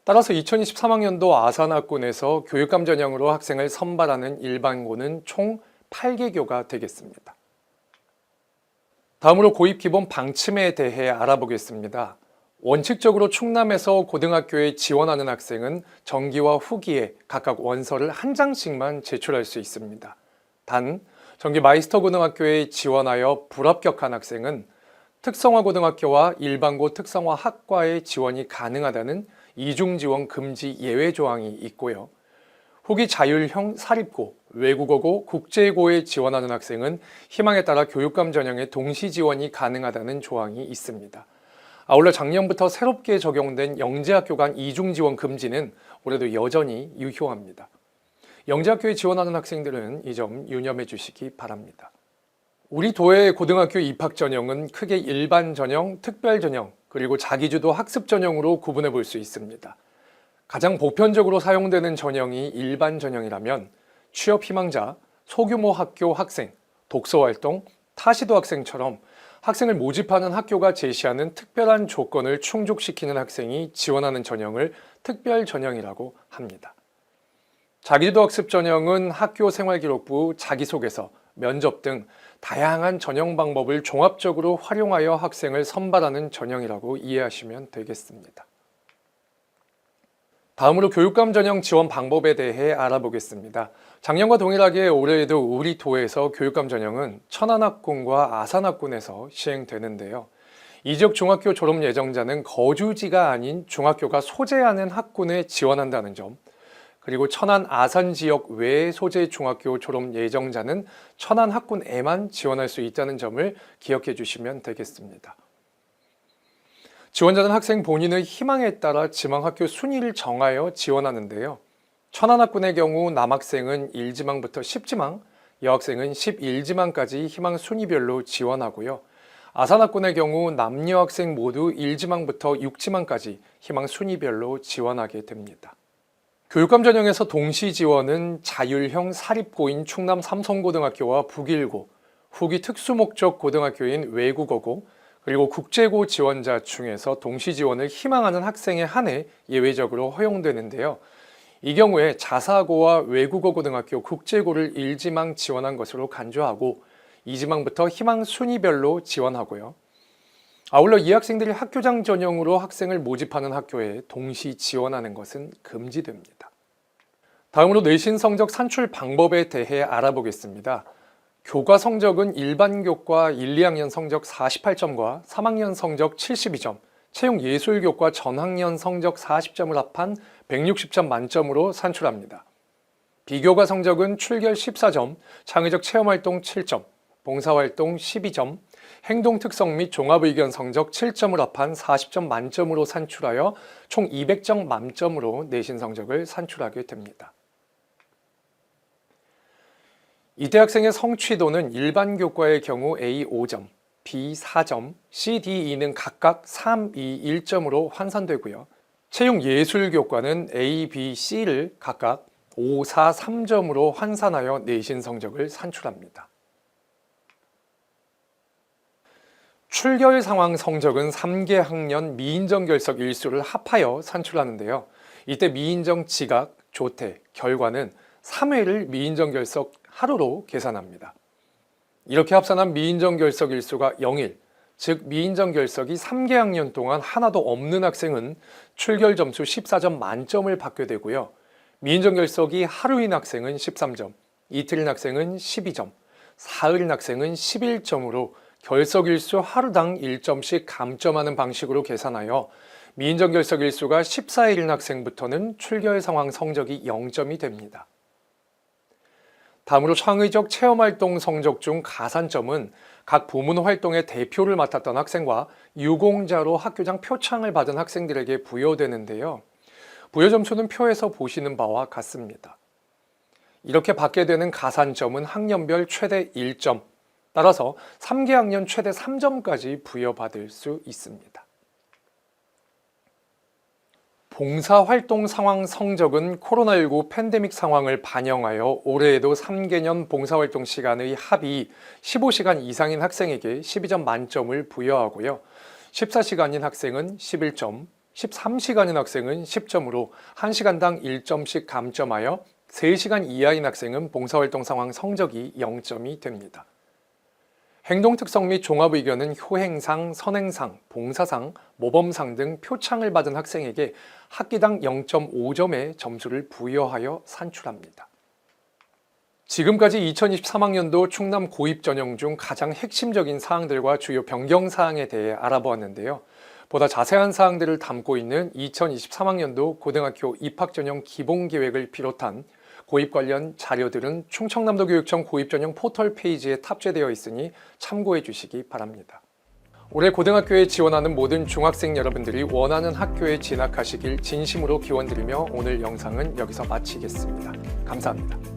따라서 2023학년도 아산학군에서 교육감 전형으로 학생을 선발하는 일반고는 총 8개교가 되겠습니다. 다음으로 고입 기본 방침에 대해 알아보겠습니다. 원칙적으로 충남에서 고등학교에 지원하는 학생은 정기와 후기에 각각 원서를 한 장씩만 제출할 수 있습니다. 단, 정기 마이스터 고등학교에 지원하여 불합격한 학생은 특성화 고등학교와 일반고 특성화 학과에 지원이 가능하다는 이중 지원 금지 예외 조항이 있고요. 후기 자율형 사립고, 외국어고, 국제고에 지원하는 학생은 희망에 따라 교육감 전형에 동시 지원이 가능하다는 조항이 있습니다. 아울러 작년부터 새롭게 적용된 영재학교 간 이중 지원 금지는 올해도 여전히 유효합니다. 영재학교에 지원하는 학생들은 이 점 유념해 주시기 바랍니다. 우리 도의 고등학교 입학 전형은 크게 일반 전형, 특별 전형, 그리고 자기주도 학습 전형으로 구분해 볼 수 있습니다. 가장 보편적으로 사용되는 전형이 일반 전형이라면 취업 희망자, 소규모 학교 학생, 독서활동, 타시도 학생처럼 학생을 모집하는 학교가 제시하는 특별한 조건을 충족시키는 학생이 지원하는 전형을 특별 전형이라고 합니다. 자기주도 학습 전형은 학교 생활기록부, 자기소개서, 면접 등 다양한 전형 방법을 종합적으로 활용하여 학생을 선발하는 전형이라고 이해하시면 되겠습니다. 다음으로 교육감 전형 지원 방법에 대해 알아보겠습니다. 작년과 동일하게 올해에도 우리 도에서 교육감 전형은 천안학군과 아산학군에서 시행되는데요. 이 지역 중학교 졸업 예정자는 거주지가 아닌 중학교가 소재하는 학군에 지원한다는 점, 그리고 천안 아산 지역 외 소재 중학교 졸업 예정자는 천안 학군에만 지원할 수 있다는 점을 기억해 주시면 되겠습니다. 지원자는 학생 본인의 희망에 따라 지망학교 순위를 정하여 지원하는데요. 천안학군의 경우 남학생은 1지망부터 10지망, 여학생은 11지망까지 희망 순위별로 지원하고요. 아산학군의 경우 남녀 학생 모두 1지망부터 6지망까지 희망 순위별로 지원하게 됩니다. 교육감 전형에서 동시 지원은 자율형 사립고인 충남 삼성고등학교와 북일고, 후기 특수목적 고등학교인 외국어고, 그리고 국제고 지원자 중에서 동시 지원을 희망하는 학생에 한해 예외적으로 허용되는데요. 이 경우에 자사고와 외국어 고등학교 국제고를 1지망 지원한 것으로 간주하고 2지망부터 희망 순위별로 지원하고요. 아울러 이 학생들이 학교장 전형으로 학생을 모집하는 학교에 동시 지원하는 것은 금지됩니다. 다음으로 내신 성적 산출 방법에 대해 알아보겠습니다. 교과 성적은 일반교과 1, 2학년 성적 48점과 3학년 성적 72점, 채용예술교과 전학년 성적 40점을 합한 160점 만점으로 산출합니다. 비교과 성적은 출결 14점, 창의적 체험활동 7점, 봉사활동 12점, 행동특성 및 종합의견 성적 7점을 합한 40점 만점으로 산출하여 총 200점 만점으로 내신 성적을 산출하게 됩니다. 이 대학생의 성취도는 일반 교과의 경우 A 5점, B 4점, C, D, E는 각각 3, 2, 1점으로 환산되고요. 채용예술교과는 A, B, C를 각각 5, 4, 3점으로 환산하여 내신 성적을 산출합니다. 출결 상황 성적은 3개 학년 미인정 결석 일수를 합하여 산출하는데요. 이때 미인정 지각, 조퇴, 결과는 3회를 미인정 결석 하루로 계산합니다. 이렇게 합산한 미인정 결석 일수가 0일, 즉 미인정 결석이 3개 학년 동안 하나도 없는 학생은 출결 점수 14점 만점을 받게 되고요. 미인정 결석이 하루인 학생은 13점, 이틀인 학생은 12점, 사흘인 학생은 11점으로 결석 일수 하루당 1점씩 감점하는 방식으로 계산하여 미인정 결석 일수가 14일인 학생부터는 출결 상황 성적이 0점이 됩니다. 다음으로 창의적 체험활동 성적 중 가산점은 각 부문 활동의 대표를 맡았던 학생과 유공자로 학교장 표창을 받은 학생들에게 부여되는데요. 부여 점수는 표에서 보시는 바와 같습니다. 이렇게 받게 되는 가산점은 학년별 최대 1점, 따라서 3개 학년 최대 3점까지 부여받을 수 있습니다. 봉사활동 상황 성적은 코로나19 팬데믹 상황을 반영하여 올해에도 3개년 봉사활동 시간의 합이 15시간 이상인 학생에게 12점 만점을 부여하고요. 14시간인 학생은 11점, 13시간인 학생은 10점으로 1시간당 1점씩 감점하여 3시간 이하인 학생은 봉사활동 상황 성적이 0점이 됩니다. 행동특성 및 종합의견은 효행상, 선행상, 봉사상, 모범상 등 표창을 받은 학생에게 학기당 0.5점의 점수를 부여하여 산출합니다. 지금까지 2023학년도 충남 고입 전형 중 가장 핵심적인 사항들과 주요 변경 사항에 대해 알아보았는데요. 보다 자세한 사항들을 담고 있는 2023학년도 고등학교 입학 전형 기본 계획을 비롯한 고입 관련 자료들은 충청남도교육청 고입 전형 포털 페이지에 탑재되어 있으니 참고해 주시기 바랍니다. 올해 고등학교에 지원하는 모든 중학생 여러분들이 원하는 학교에 진학하시길 진심으로 기원드리며 오늘 영상은 여기서 마치겠습니다. 감사합니다.